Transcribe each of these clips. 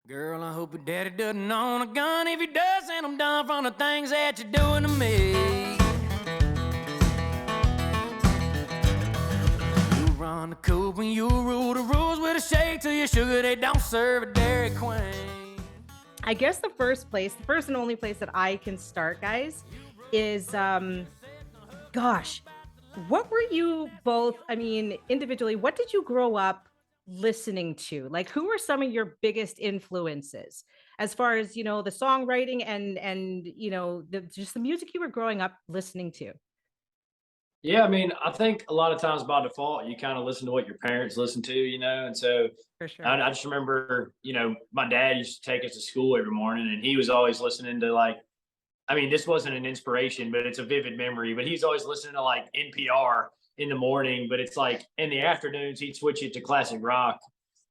Girl, I hope your daddy doesn't own a gun. If he does, then I'm done from the things that you're doing to me. You run the coop and you rule the rules with a shake till your sugar they don't serve a Dairy Queen. I guess the first and only place that I can start, guys, is gosh, what were you both, I mean, individually, what did you grow up listening to? Like, who were some of your biggest influences as far as, the songwriting and just the music you were growing up listening to? Yeah, I mean, I think a lot of times by default, you kind of listen to what your parents listen to, and so For sure. I just remember, my dad used to take us to school every morning, and he was always listening to like, I mean, this wasn't an inspiration, but it's a vivid memory. But he's always listening to like NPR in the morning, but it's like in the afternoons he'd switch it to classic rock,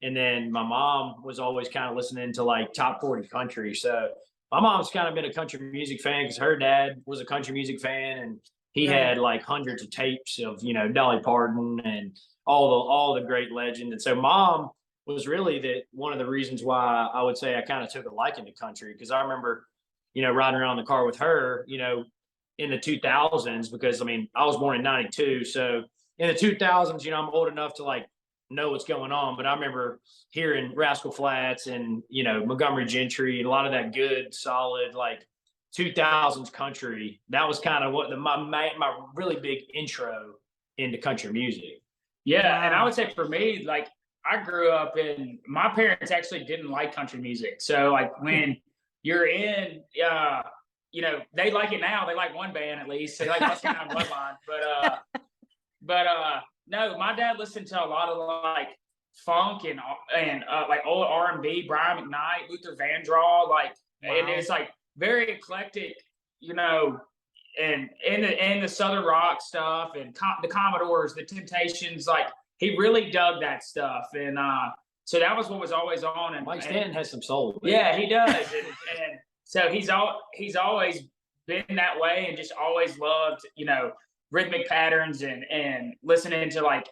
and then my mom was always kind of listening to like top 40 country. So my mom's kind of been a country music fan because her dad was a country music fan, and he Right. had like hundreds of tapes of Dolly Parton and all the great legends. And so mom was really one of the reasons why I would say I kind of took a liking to country, because I remember riding around in the car with her, in the 2000s, because I mean, I was born in 92. So in the 2000s, I'm old enough to like know what's going on. But I remember hearing Rascal Flats and, Montgomery Gentry and a lot of that good, solid, like 2000s country. That was kind of what my really big intro into country music. Yeah, and I Wow. would say for me, like I grew up in my parents actually didn't like country music. So like when you're in they like it now. They like one band at least. They like Muscadine Bloodline. But no, my dad listened to a lot of like funk and like old R&B, Brian McKnight, Luther Vandross, like and Wow. it's like very eclectic, and in the Southern rock stuff and the Commodores, the Temptations, like he really dug that stuff, and so that was what was always on. And Mike Stanton has some soul. Man. yeah, he does, and so he's always been that way, and just always loved rhythmic patterns and listening to like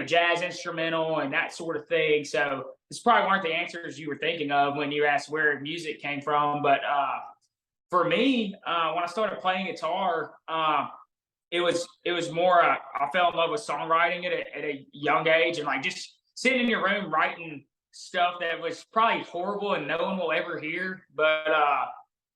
jazz instrumental and that sort of thing. So this probably weren't the answers you were thinking of when you asked where music came from, but for me, when I started playing guitar, it was more. I fell in love with songwriting at a young age, and like just sitting in your room writing stuff that was probably horrible and no one will ever hear. But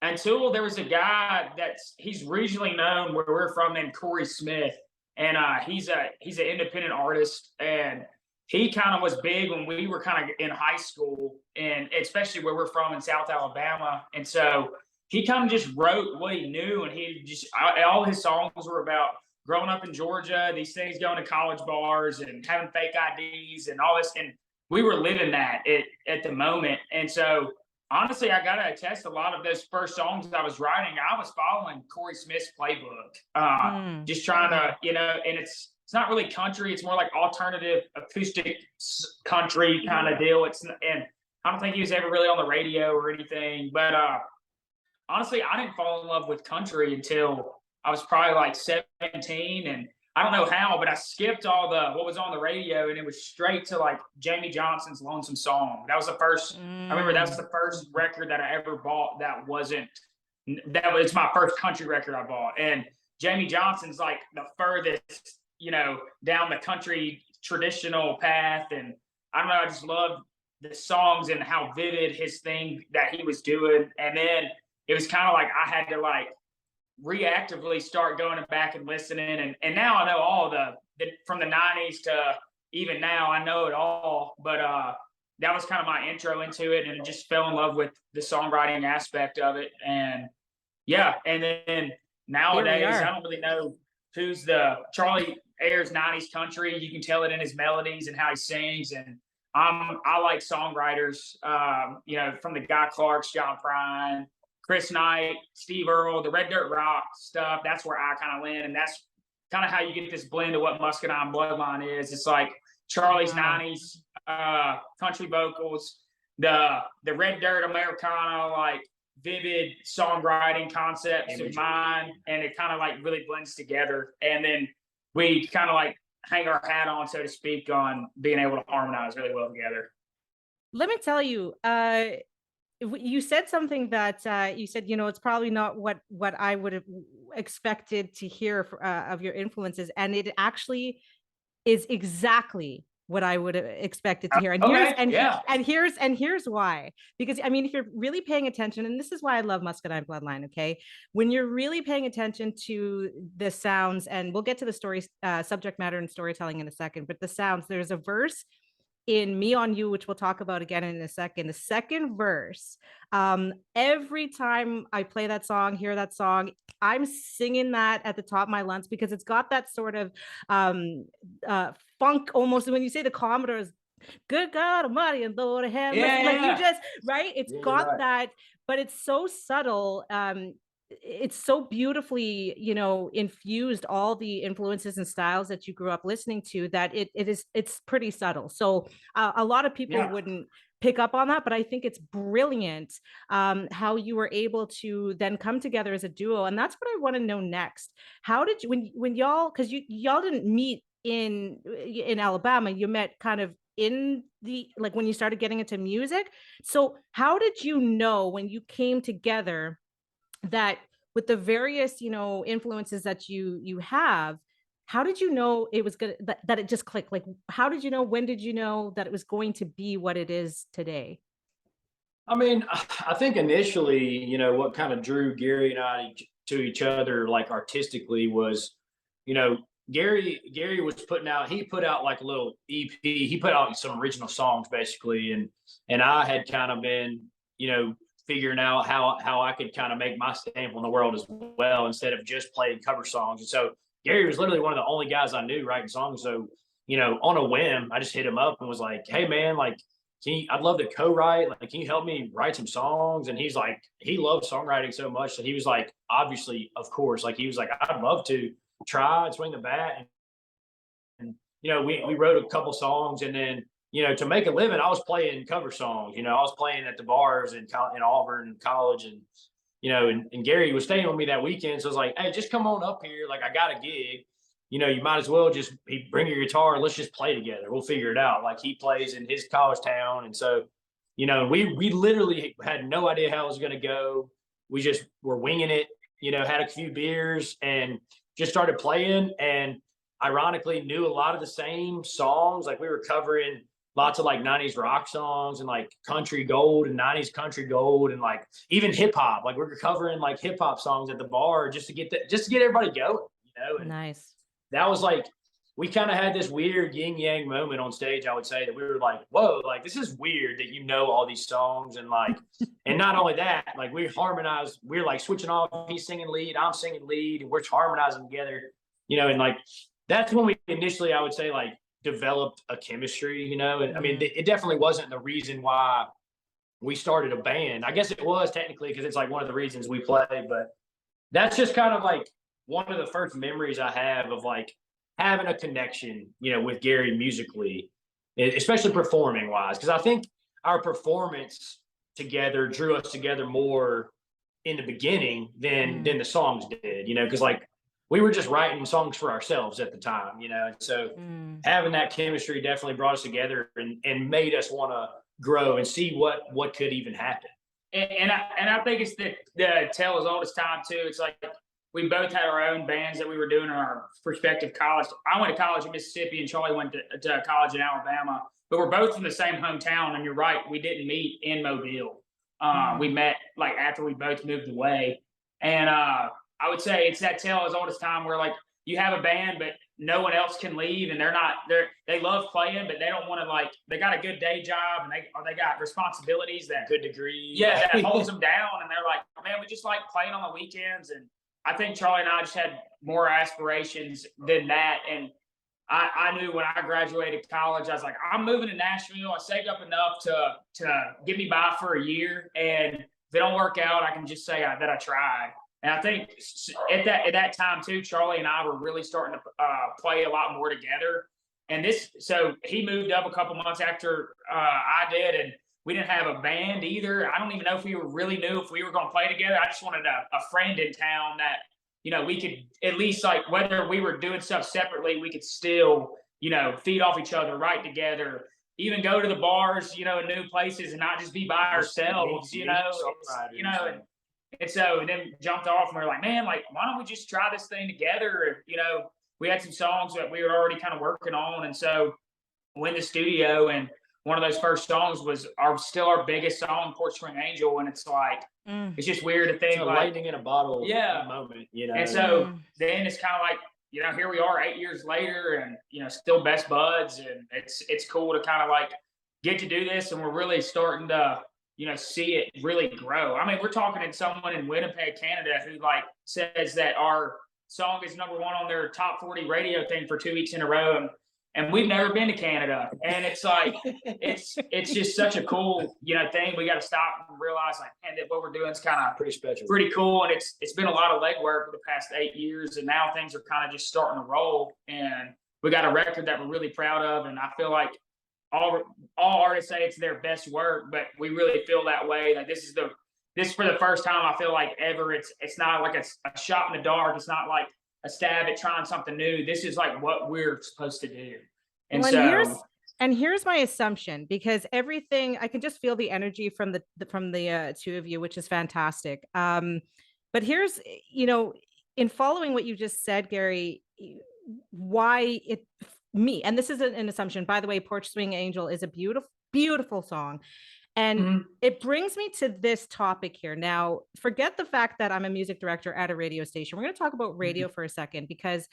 until there was a guy he's regionally known where we're from named Corey Smith, and he's an independent artist, and he kind of was big when we were kind of in high school, and especially where we're from in South Alabama, and so he kind of just wrote what he knew, and he just all his songs were about growing up in Georgia, these things, going to college bars and having fake IDs and all this, and we were living that at the moment. And so honestly, I gotta attest, a lot of those first songs I was writing, I was following Corey Smith's playbook, just trying to, and it's not really country, it's more like alternative acoustic country kind of deal. And I don't think he was ever really on the radio or anything, but honestly, I didn't fall in love with country until I was probably like 17, and I don't know how, but I skipped all what was on the radio, and it was straight to like Jamie Johnson's Lonesome Song. That was the first. I remember that was the first record that I ever bought. That was my first country record I bought, and Jamie Johnson's like the furthest, down the country traditional path, and I don't know. I just loved the songs and how vivid his thing that he was doing, and then it was kind of like I had to like reactively start going back and listening, and now I know all the from the 90s to even now, I know it all. But that was kind of my intro into it, and just fell in love with the songwriting aspect of it. And yeah, and then nowadays I don't really know who's Charlie Ayers 90s country. You can tell it in his melodies and how he sings, and I like songwriters, from the Guy Clarks, John Prine, Chris Knight, Steve Earle, the Red Dirt Rock stuff. That's where I kind of land, and that's kind of how you get this blend of what Muscadine Bloodline is. It's like Charlie's 90s country vocals, the Red Dirt Americana, like vivid songwriting concepts of mine, and it kind of like really blends together. And then we kind of like hang our hat on, so to speak, on being able to harmonize really well together. Let me tell you, you said something that you said, it's probably not what I would have expected to hear of your influences, and it actually is exactly what I would have expected to hear. And Okay, yeah. Here's why. Because I mean, if you're really paying attention, and this is why I love Muscadine Bloodline, okay? When you're really paying attention to the sounds, and we'll get to the story, subject matter and storytelling in a second, but the sounds, there's a verse in Me on You, which we'll talk about again in a second. The second verse, every time I play that song, hear that song, I'm singing that at the top of my lungs, because it's got that sort of funk almost. When you say the Commodores, good God Almighty and Lord of Heaven, like you just, right? It's got that, but it's so subtle. It's so beautifully, infused all the influences and styles that you grew up listening to, that it's pretty subtle. So a lot of people wouldn't pick up on that, but I think it's brilliant how you were able to then come together as a duo. And that's what I want to know next. How did you, when y'all, because y'all didn't meet in Alabama, you met kind of in the, like, when you started getting into music. So how did you know when you came together that with the various, influences that you have, how did you know it was good, that it just clicked? Like, how did you know, when did you know that it was going to be what it is today? I mean, I think initially, what kind of drew Gary and I to each other, like artistically, was, Gary was he put out like a little EP. He put out some original songs basically, and I had kind of been, figuring out how I could kind of make my stamp on the world as well, instead of just playing cover songs. And so Gary was literally one of the only guys I knew writing songs. So, on a whim, I just hit him up and was like, "Hey man, like, I'd love to co-write. Like, can you help me write some songs?" And he's like, he loved songwriting so much that he was like, obviously, of course, like he was like, "I'd love to try and swing the bat." And we wrote a couple songs, and then, to make a living, I was playing cover songs. I was playing at the bars in Auburn College, and and Gary was staying with me that weekend. So I was like, "Hey, just come on up here. Like, I got a gig. You might as well just bring your guitar. Let's just play together. We'll figure it out." Like, he plays in his college town, and so we literally had no idea how it was going to go. We just were winging it. Had a few beers and just started playing, and ironically knew a lot of the same songs. Like, we were covering lots of like 90s rock songs and like country gold and 90s country gold, and like even hip hop. Like, we were covering like hip hop songs at the bar just to get everybody going, And Nice. that was like, we kind of had this weird yin yang moment on stage. I would say that we were like, "Whoa, like, this is weird that all these songs." And like, and not only that, like, we harmonized. We're like switching off. He's singing lead, I'm singing lead, and we're harmonizing together. And like, that's when we initially, I would say, like, developed a chemistry. And I mean, it definitely wasn't the reason why we started a band. I guess it was technically, because it's like one of the reasons we play, but that's just kind of like one of the first memories I have of like having a connection, with Gary musically, especially performing wise. Because I think our performance together drew us together more in the beginning than the songs did, because like, we were just writing songs for ourselves at the time, and so having that chemistry definitely brought us together and made us want to grow and see what could even happen. And I think it's the tale as old as time too. It's like, we both had our own bands that we were doing in our respective college. I went to college in Mississippi, and Charlie went to college in Alabama. But we're both from the same hometown. And you're right, we didn't meet in Mobile. We met like after we both moved away. And I would say it's that tale as old as time, where like, you have a band, but no one else can leave, and they love playing, but they don't want to, like, they got a good day job, and they got responsibilities that good degree. Yeah, that holds them down, and they're like, "Man, we just like playing on the weekends." And I think Charlie and I just had more aspirations than that. And I knew when I graduated college, I was like, I'm moving to Nashville. I saved up enough to get me by for a year, and if it don't work out, I can just say that I tried. And I think at that time too, Charlie and I were really starting to play a lot more together. And so he moved up a couple months after I did, and we didn't have a band either. I don't even know if we really knew if we were going to play together. I just wanted a friend in town that, we could at least, like, whether we were doing stuff separately, we could still, feed off each other, write together, even go to the bars, you know, in new places and not just be by ourselves, you know, and so then jumped off and we were like, man, like, why don't we just try this thing together? And, you know, we had some songs that we were already kind of working on. And so went in the studio, and one of those first songs was still our biggest song, Porch Swing Angel. And it's like, it's just weird to think, it's a like, lightning in a bottle moment, you know. And so then it's kind of like, you know, here we are 8 years later, and, you know, still best buds. And it's cool to kind of like get to do this. And we're really starting to, you know, see it really grow. I mean, we're talking to someone in Winnipeg, Canada, who like says that our song is #1 on their top 40 radio thing for 2 weeks in a row. And we've never been to Canada. And it's like, it's just such a cool, you know, thing. We got to stop and realize, like, man, that what we're doing is kind of pretty special, pretty cool. And it's been a lot of legwork for the past 8 years. And now things are kind of just starting to roll. And we got a record that we're really proud of. And I feel like all artists say it's their best work, but we really feel that way. Like this for the first time, I feel like ever, it's not like a shot in the dark. It's not like a stab at trying something new. This is like what we're supposed to do. And here's my assumption, because everything, I can just feel the energy from the two of you, which is fantastic. But here's, you know, in following what you just said, Gary, why and this is an assumption, by the way, Porch Swing Angel is a beautiful, beautiful song. And it brings me to this topic here. Now, forget the fact that I'm a music director at a radio station. We're going to talk about radio for a second, because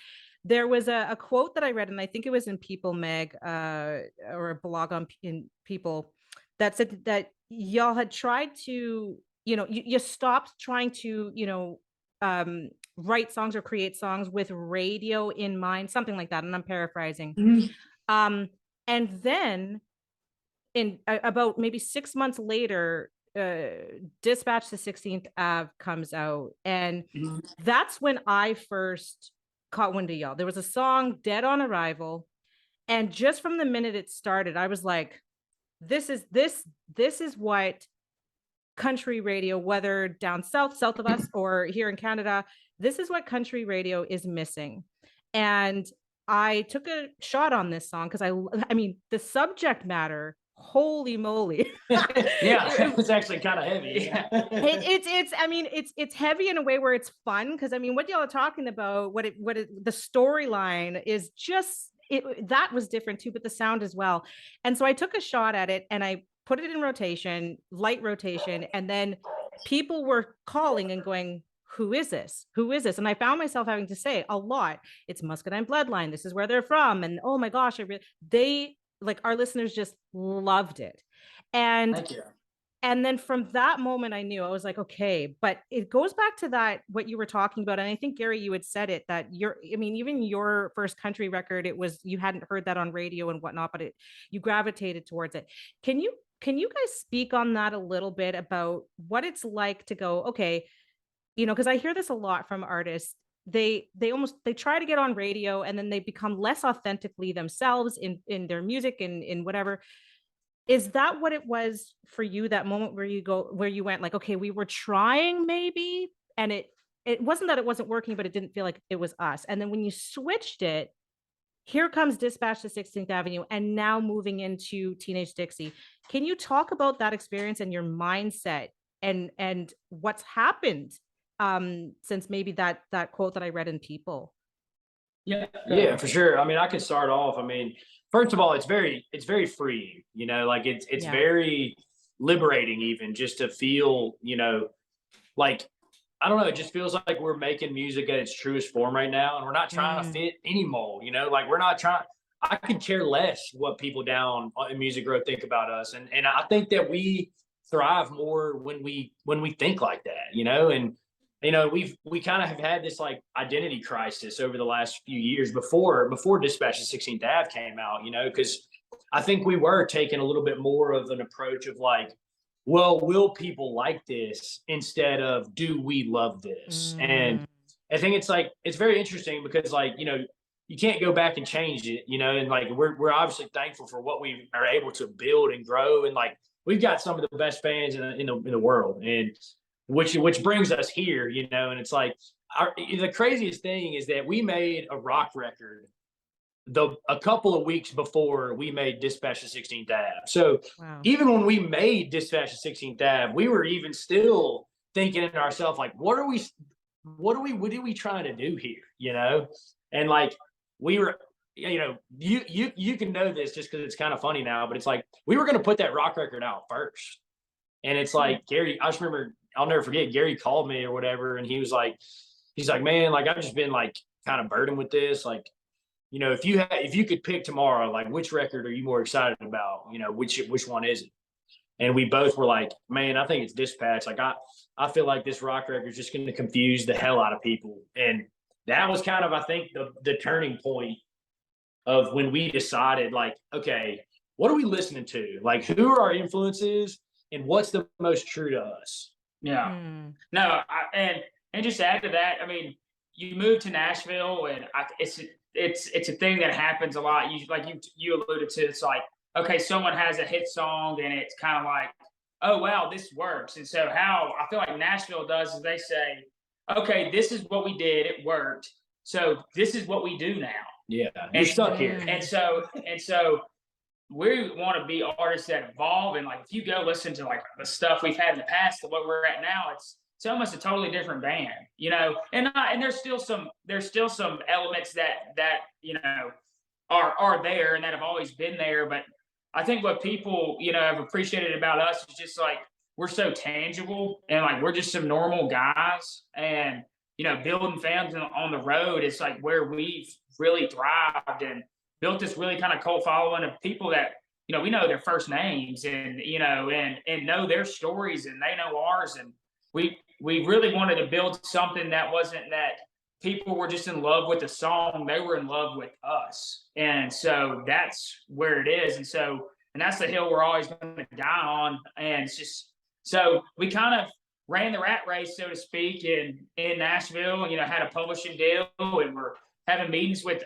there was a quote that I read, and I think it was in People Mag or a blog in People, that said that y'all had tried to, you know, you stopped trying to, you know, write songs or create songs with radio in mind, something like that. And I'm paraphrasing. And then in about maybe 6 months later, Dispatch the 16th Ave comes out. And that's when I first caught wind of y'all. There was a song, Dead on Arrival. And just from the minute it started, I was like, this is what country radio, whether down south of us or here in Canada, this is what country radio is missing. And I took a shot on this song because I mean, the subject matter, holy moly. Yeah, it's actually kind of heavy. It's heavy in a way where it's fun, because I mean, what y'all are talking about, the storyline is just that was different too, but the sound as well. And so I took a shot at it and I put it in rotation, light rotation, and then people were calling and going, who is this? Who is this? And I found myself having to say a lot, it's Muscadine Bloodline. This is where they're from. And oh my gosh, like our listeners just loved it. And Thank you. And then from that moment, I knew, I was like, okay, but it goes back to that, what you were talking about. And I think, Gary, you had said it, that even your first country record, you hadn't heard that on radio and whatnot, but you gravitated towards it. Can you guys speak on that a little bit about what it's like to go, okay, you know, because I hear this a lot from artists. They try to get on radio and then they become less authentically themselves in their music and in whatever. Is that what it was for you, that moment where you went like, okay, we were trying maybe, and it wasn't that it wasn't working, but it didn't feel like it was us. And then when you switched it, here comes Dispatch to 16th Avenue, and now moving into Teenage Dixie. Can you talk about that experience and your mindset and what's happened since maybe that quote that I read in People? Yeah, for sure. I mean, I can start off. I mean, first of all, it's very freeing, you know, like it's very liberating, even just to feel, you know, like, I don't know, it just feels like we're making music at its truest form right now. And we're not trying to fit any mold, you know, like I could care less what people down in Music Row think about us. And I think that we thrive more when we think like that, you know. And you know, we kind of have had this like identity crisis over the last few years before Dispatch to 16th Ave came out, you know, because I think we were taking a little bit more of an approach of like, well, will people like this instead of do we love this? And I think it's very interesting because, like, you know, you can't go back and change it, you know, and like we're obviously thankful for what we are able to build and grow, and like we've got some of the best fans in the world, and which brings us here, you know. And it's like the craziest thing is that we made a rock record a couple of weeks before we made Dispatch to 16th Ave. So Wow. even when we made Dispatch to 16th Ave, we were even still thinking to ourselves, like, what are we trying to do here? You know? And like, we were, you know, you can know this just because it's kind of funny now, but it's like, we were going to put that rock record out first. And it's like, Gary, I just remember, I'll never forget, Gary called me or whatever. And he's like, man, like, I've just been like kind of burdened with this. Like, you know, if you could pick tomorrow, like, which record are you more excited about? You know, which one is it? And we both were like, man, I think it's Dispatch. Like, I feel like this rock record is just going to confuse the hell out of people. And that was kind of, I think, the turning point of when we decided, like, okay, what are we listening to? Like, who are our influences and what's the most true to us? Yeah. No, and just to add to that, I mean, you moved to Nashville, and it's a thing that happens a lot. You alluded to, it's like, okay, someone has a hit song, and it's kind of like, oh wow, this works. And so how I feel like Nashville does is they say, okay, this is what we did, it worked, so this is what we do now. Yeah, you're stuck here. And so we want to be artists that evolve. And like, if you go listen to like the stuff we've had in the past to what we're at now, it's almost a totally different band, you know. And there's still some elements that you know are there and that have always been there. But I think what people, you know, have appreciated about us is just like, we're so tangible, and like, we're just some normal guys. And you know, building fans on the road is like where we've really thrived and built this really kind of cult following of people that, you know, we know their first names, and you know, and know their stories, and they know ours. And we really wanted to build something that wasn't that people were just in love with the song, they were in love with us. And so that's where it is. And that's the hill we're always going to die on. And it's just, so we kind of ran the rat race, so to speak, in Nashville, and, you know, had a publishing deal, and we're having meetings with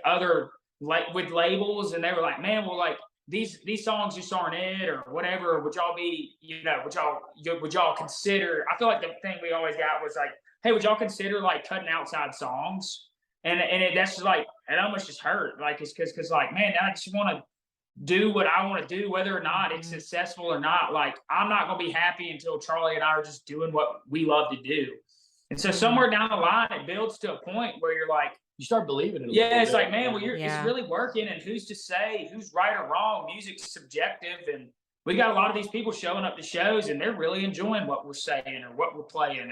with labels, and they were like, man, well, like, these songs just aren't it, or whatever. Would y'all be, you know, would y'all consider? I feel like the thing we always got was like, hey, would y'all consider like cutting outside songs? And that's just like, it almost just hurt. Like, it's because like, man, I just want to do what I want to do, whether or not it's successful or not. Like, I'm not going to be happy until Charlie and I are just doing what we love to do. And so somewhere down the line, it builds to a point where you're like, you start believing it. Yeah, it's like, man, well, it's really working, and who's to say who's right or wrong? Music's subjective, and we got a lot of these people showing up to shows, and they're really enjoying what we're saying or what we're playing.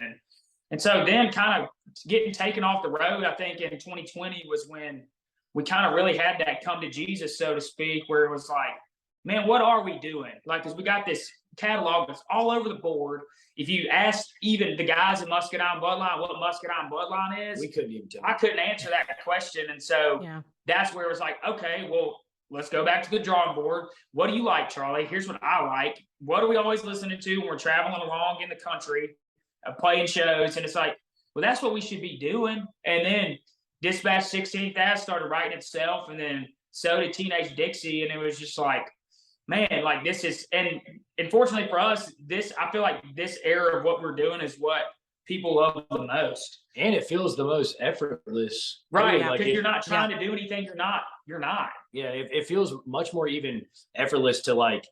And so then kind of getting taken off the road, I think in 2020 was when we kind of really had that come to Jesus, so to speak, where it was like, man, what are we doing? Like, because we got this catalog that's all over the board. If you asked even the guys in Muscadine Bloodline what Muscadine Bloodline is, we couldn't even tell. I couldn't answer that question. And so that's where it was like, okay, well, let's go back to the drawing board. What do you like, Charlie? Here's what I like. What are we always listening to when we're traveling along in the country, playing shows? And it's like, well, that's what we should be doing. And then Dispatch 16th Ave started writing itself, and then so did Teenage Dixie. And it was just like, man, like, this is, and unfortunately for us, I feel like this era of what we're doing is what people love the most. And it feels the most effortless. Right. Because you're not trying to do anything. You're not. Yeah. It feels much more even effortless to like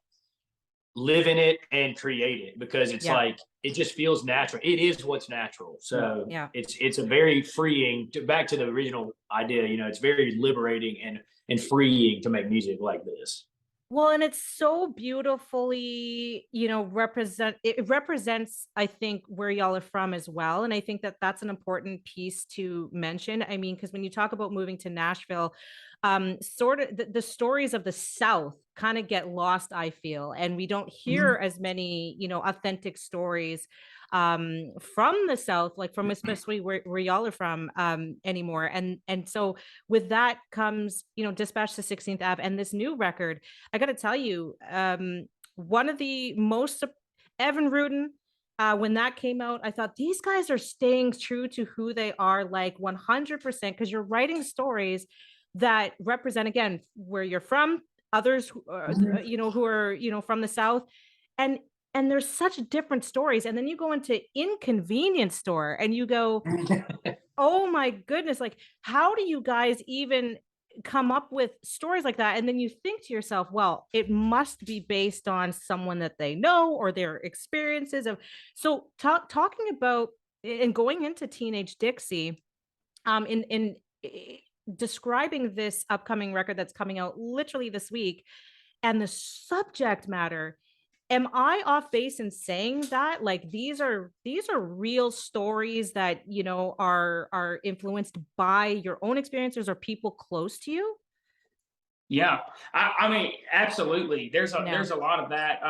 live in it and create it, because it's like, it just feels natural. It is what's natural. So it's a very freeing, back to the original idea, you know, it's very liberating and freeing to make music like this. Well, and it's so beautifully, you know, it represents, I think, where y'all are from as well. And I think that that's an important piece to mention. I mean, because when you talk about moving to Nashville, sort of the stories of the South kind of get lost, I feel, and we don't hear as many, you know, authentic stories from the South, like from especially where y'all are from anymore. And so with that comes, you know, Dispatch to 16th Ave and this new record. I got to tell you, one of the most, Evan Rudin, when that came out, I thought these guys are staying true to who they are, like 100%, because you're writing stories that represent, again, where you're from, others who are, you know, who are, you know, from the South, and there's such different stories. And then you go into Inconvenience Store and you go, oh my goodness, like, how do you guys even come up with stories like that, and then you think to yourself, well, it must be based on someone that they know or their experiences of. So talking about and going into Teenage Dixie, in describing this upcoming record that's coming out literally this week, and the subject matter, am I off base in saying that like these are real stories that are influenced by your own experiences or people close to you? Yeah, I mean, absolutely. There's a Yeah. there's a lot of that.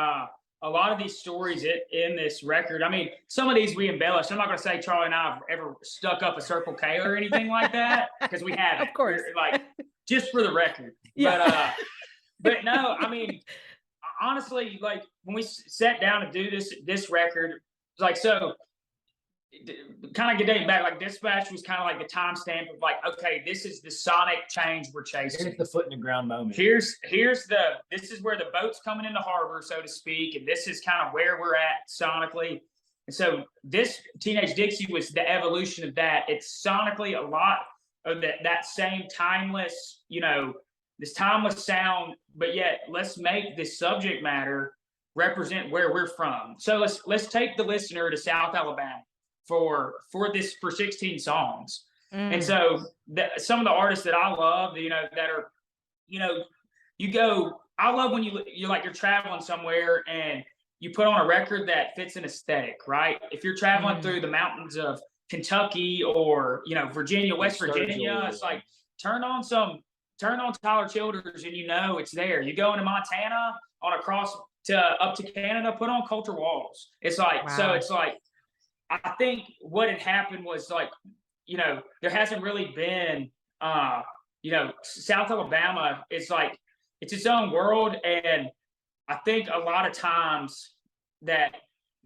A lot of these stories in this record. I mean, some of these we embellish. I'm not going to say Charlie and I have ever stuck up a Circle K or anything like that because we haven't. Of course. We're, like, just for the record. Yeah. But no, I mean, honestly, like when we sat down to do this record, it's like so. Kind of getting back, like Dispatch was kind of like the timestamp of like, okay, this is the sonic change we're chasing. Here's the foot in the ground moment. This is where the boat's coming into harbor, so to speak, and this is kind of where we're at sonically. And so this Teenage Dixie was the evolution of that. It's sonically a lot of that same timeless, this timeless sound, but yet let's make this subject matter represent where we're from. So let's take the listener to South Alabama for 16 songs. And so some of the artists that I love, that are, I love when you're traveling somewhere and you put on a record that fits an aesthetic, right? If you're traveling through the mountains of Kentucky or, Virginia, West Virginia, it's like, turn on Tyler Childers and it's there. You go into Montana up to Canada, put on Culture Walls. It's like, wow. So it's like, I think what had happened was like, there hasn't really been, South Alabama is like, it's its own world. And I think a lot of times that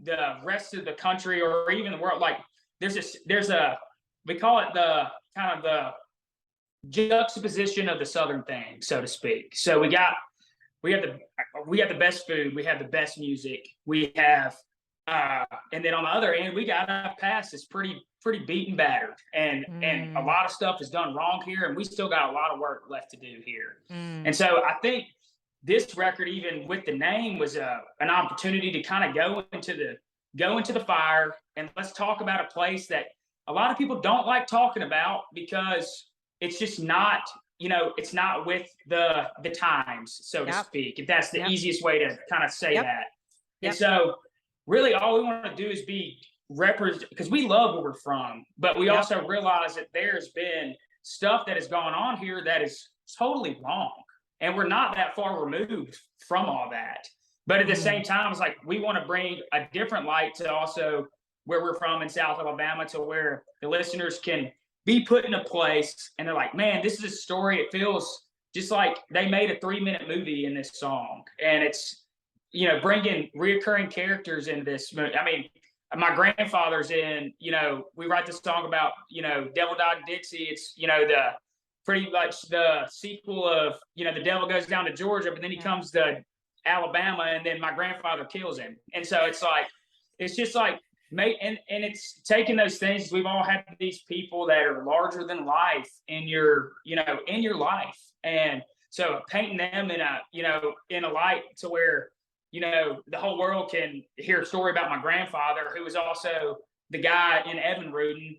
the rest of the country or even the world, like we call it the kind of the juxtaposition of the Southern thing, so to speak. So we have the best food, we have the best music, we have, and then on the other end, we got a past that's pretty beaten battered, and a lot of stuff is done wrong here, and we still got a lot of work left to do here. And so I think this record, even with the name, was an opportunity to kind of go into the fire, and let's talk about a place that a lot of people don't like talking about because it's just not, it's not with the times, so to speak. If that's the easiest way to kind of say that. And so really all we want to do is be represent, because we love where we're from, but we also realize that there's been stuff that has gone on here that is totally wrong. And we're not that far removed from all that. But at the same time, it's like we want to bring a different light to also where we're from in South Alabama, to where the listeners can be put in a place and they're like, man, this is a story. It feels just like they made a 3-minute movie in this song. And it's, bringing reoccurring characters in this. I mean, my grandfather's in, we write this song about, Devil Died Dixie. It's, the pretty much the sequel of, the devil goes down to Georgia, but then he comes to Alabama and then my grandfather kills him. And so it's like, it's just like, and it's taking those things. We've all had these people that are larger than life in your life. And so painting them in a light to where, the whole world can hear a story about my grandfather, who was also the guy in Evan Rudin,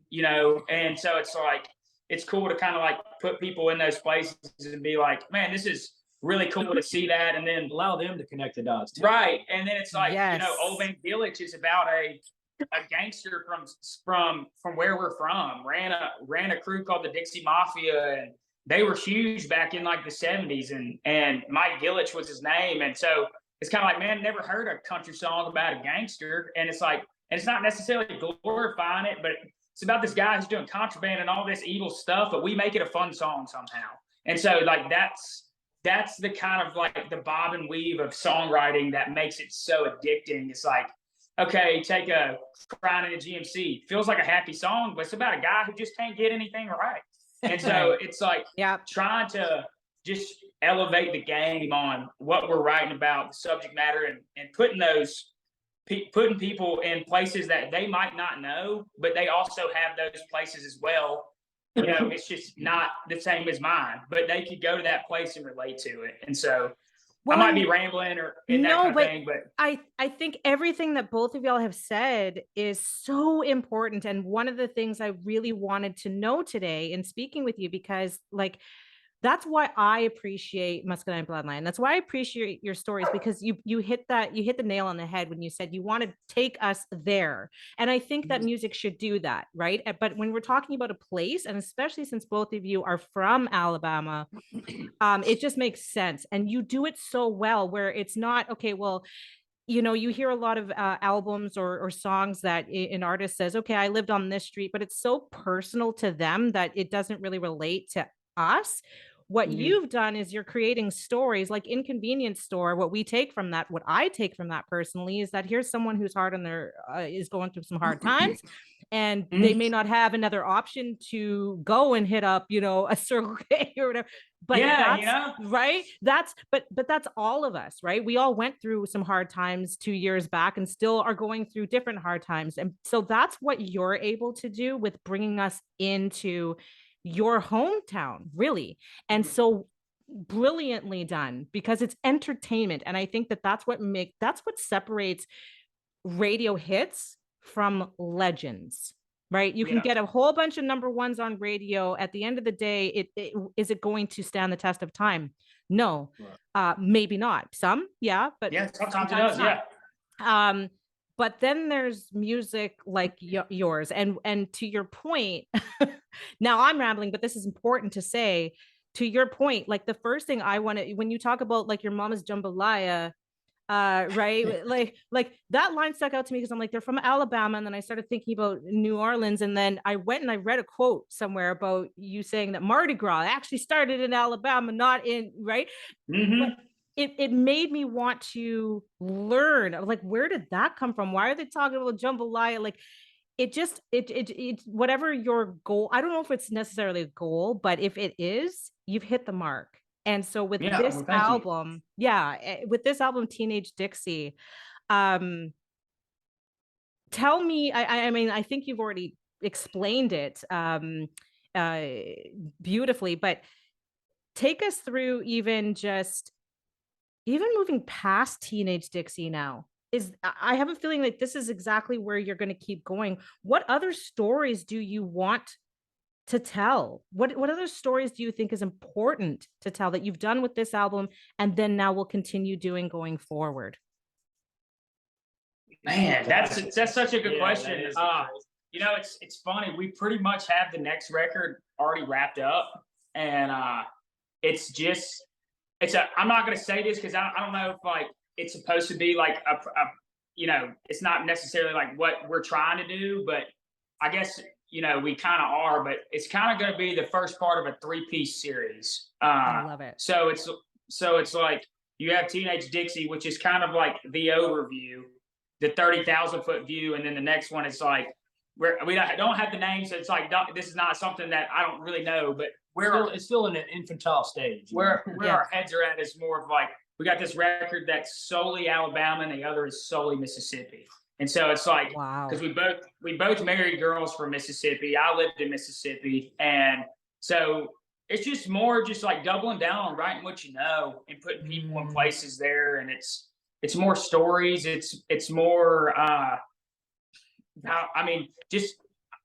and so it's like, it's cool to kind of like put people in those places and be like, man, this is really cool to see that. And then allow them to connect the dots too. Right. And then it's like, Old Man Gillich is about a gangster from where we're from, ran a crew called the Dixie Mafia, and they were huge back in like the 70s, and Mike Gillich was his name. And so it's kind of like, man, never heard a country song about a gangster. And it's like, and it's not necessarily glorifying it, but it's about this guy who's doing contraband and all this evil stuff, but we make it a fun song somehow. And so like, that's the kind of like the bob and weave of songwriting that makes it so addicting. It's like, okay, take a Crying in a GMC. Feels like a happy song, but it's about a guy who just can't get anything right. And so it's like trying to just elevate the game on what we're writing about, the subject matter, and putting people in places that they might not know, but they also have those places as well. you know, it's just not the same as mine, but they could go to that place and relate to it. And so I might be rambling or in that kind of thing, but I think everything that both of y'all have said is so important. And one of the things I really wanted to know today in speaking with you, because like, that's why I appreciate Muscadine Bloodline. That's why I appreciate your stories, because you hit the nail on the head when you said you want to take us there. And I think that music should do that, right? But when we're talking about a place, and especially since both of you are from Alabama, it just makes sense. And you do it so well, where it's not, okay, well, you know, you hear a lot of albums or songs that an artist says, okay, I lived on this street, but it's so personal to them that it doesn't really relate to us. What you've done is you're creating stories like Inconvenience Store. What we take from that, what I take from that personally, is that here's someone who's hard on their is going through some hard times, and they may not have another option to go and hit up, you know, a Circle K or whatever. But yeah, that's, you know, right. But that's all of us, right? We all went through some hard times 2 years back and still are going through different hard times. And so that's what you're able to do with bringing us into your hometown, really. And so brilliantly done, because it's entertainment. And I think that that's what separates radio hits from legends, right? You can get a whole bunch of number ones on radio. At the end of the day, is it going to stand the test of time? No. Maybe not. Some, yeah, but sometimes it does, not. But then there's music like yours, and to your point, now I'm rambling, but this is important to say. To your point, like the first thing I want to, when you talk about like your mama's jambalaya, right, like that line stuck out to me, because I'm like, they're from Alabama, and then I started thinking about New Orleans, and then I went and I read a quote somewhere about you saying that Mardi Gras actually started in Alabama, not in, right? But it made me want to learn, like, where did that come from? Why are they talking about jambalaya? Like, it whatever your goal, I don't know if it's necessarily a goal, but if it is, you've hit the mark. And so with this album, with this album, Teenage Dixie, tell me, I mean, I think you've already explained it beautifully, but take us through even moving past Teenage Dixie now. I have a feeling like this is exactly where you're going to keep going. What other stories do you want to tell? What other stories do you think is important to tell that you've done with this album, and then now will continue doing going forward? Man, that's such a good question. You know, it's funny. We pretty much have the next record already wrapped up, and I'm not going to say this because I don't know if like it's supposed to be like a you know, it's not necessarily like what we're trying to do, but I guess, you know, we kind of are, but it's kind of going to be the first part of a 3-piece series. I love it. So it's like you have Teenage Dixie, which is kind of like the overview, the 30,000 foot view. And then the next one is like, we don't have the name. So it's like, this is not something that I don't really know, but it's still in an infantile stage. Where our heads are at is more of like, we got this record that's solely Alabama and the other is solely Mississippi. And so it's like, wow, because we both married girls from Mississippi. I lived in Mississippi. And so it's just more just like doubling down on writing what you know and putting people in places there. And it's more stories. It's more,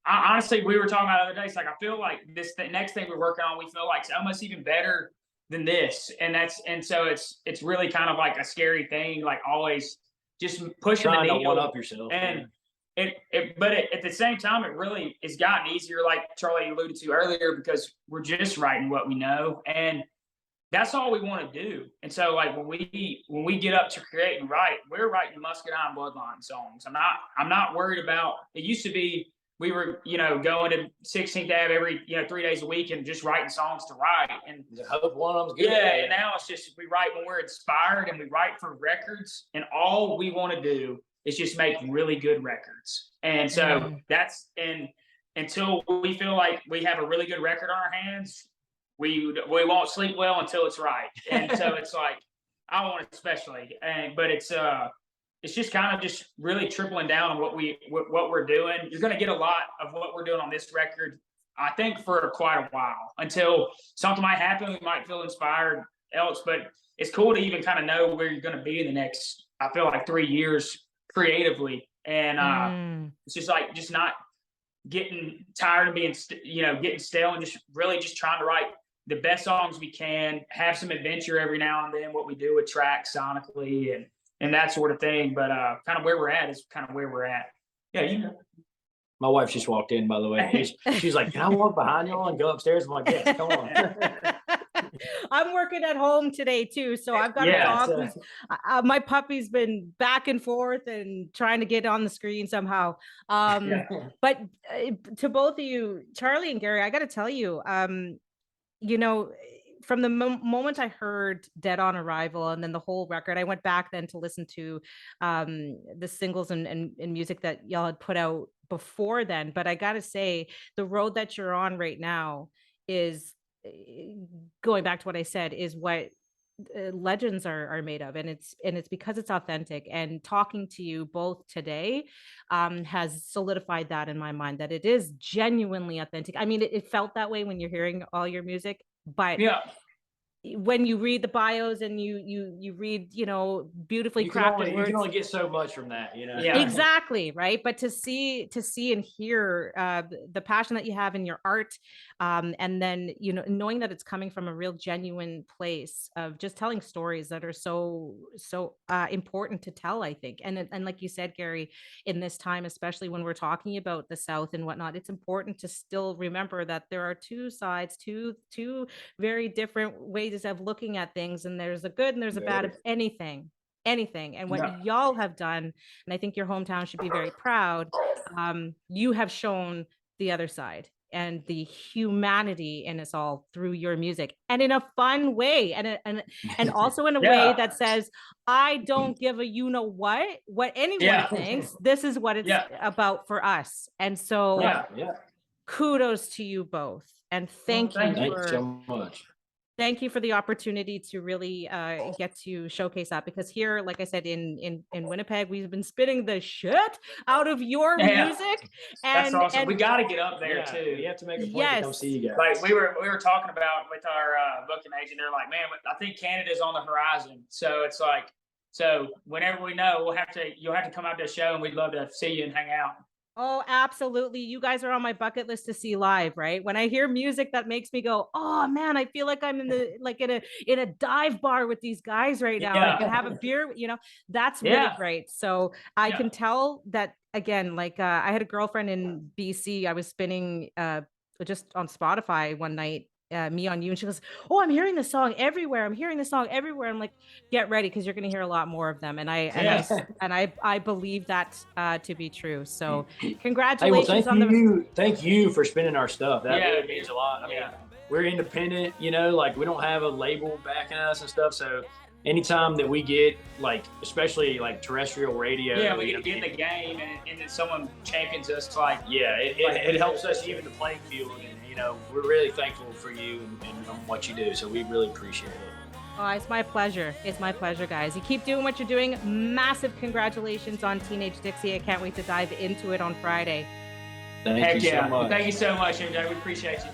honestly, we were talking about the other day. It's like, I feel like the next thing we're working on, we feel like it's almost even better than this. And so it's really kind of like a scary thing, like always just pushing the needle. To one up yourself. And but at the same time, it really has gotten easier, like Charlie alluded to earlier, because we're just writing what we know. And that's all we want to do. And so like when we get up to create and write, we're writing Muscadine Bloodline songs. I'm not worried about, it used to be we were, you know, going to 16th Ave every, 3 days a week and just writing songs to write. And hope one of them's good. Yeah, and now it's just we write when we're inspired and we write for records, and all we want to do is just make really good records. And so and until we feel like we have a really good record on our hands, we won't sleep well until it's right. And so it's like, I want it especially. But it's just kind of just really tripling down on what we're doing. You're going to get a lot of what we're doing on this record I think for quite a while, until something might happen. We might feel inspired else, but it's cool to even kind of know where you're going to be in the next, I feel like 3 years creatively. And it's just like, just not getting tired of being, getting stale, and just really just trying to write the best songs we can, have some adventure every now and then, what we do with tracks sonically and that sort of thing. But kind of where we're at is kind of where we're at. Yeah, My wife just walked in, by the way. She's like, "Can I walk behind y'all and go upstairs?" I'm like, "Yes, come on." I'm working at home today too, so I've got a dog who's my puppy's been back and forth and trying to get on the screen somehow. But to both of you, Charlie and Gary, I got to tell you, from the moment I heard Dead on Arrival and then the whole record, I went back then to listen to the singles and music that y'all had put out before then. But I got to say, the road that you're on right now is, going back to what I said, is what legends are made of, and it's because it's authentic. And talking to you both today has solidified that in my mind, that it is genuinely authentic. I mean, it felt that way when you're hearing all your music, but when you read the bios and you read, beautifully crafted words, you can only get so much from that, Exactly, right? But to see and hear the passion that you have in your art, and then knowing that it's coming from a real genuine place of just telling stories that are so important to tell, I think. And like you said, Gary, in this time, especially when we're talking about the South and whatnot, it's important to still remember that there are two sides, two very different ways of looking at things, and there's a good and there's a bad of anything. And what y'all have done, and I think your hometown should be very proud, you have shown the other side and the humanity in us all through your music, and in a fun way, and also in a way that says, I don't give a what anyone thinks. This is what it's about for us. And so kudos to you both, and thank you so much. Thank you for the opportunity to really get to showcase that, because here, like I said, in Winnipeg, we've been spitting the shit out of your music. That's awesome. And we got to get up there too. You have to make a point to come see you guys. Like we were talking about with our booking agent. They're like, man, I think Canada's on the horizon. So it's like, so whenever we know, you'll have to come out to the show, and we'd love to see you and hang out. Oh, absolutely. You guys are on my bucket list to see live, right? When I hear music that makes me go, oh man, I feel like I'm in a dive bar with these guys right now. I can have a beer, that's really great. So I can tell that, again, like I had a girlfriend in BC. I was spinning just on Spotify one night, Me on You, and she goes, oh, I'm hearing this song everywhere. I'm like, get ready, because you're going to hear a lot more of them. And I believe that to be true. So congratulations thank you for spinning our stuff. That really means a lot. I mean, we're independent, like we don't have a label backing us and stuff. So anytime that we get, like, especially like terrestrial radio, we get in the game and then someone champions us, like, it helps us even the playing field. We're really thankful for you and what you do. So we really appreciate it. Oh, it's my pleasure. It's my pleasure, guys. You keep doing what you're doing. Massive congratulations on Teenage Dixie. I can't wait to dive into it on Friday. Thank you so much. Thank you so much, MJ. We appreciate you.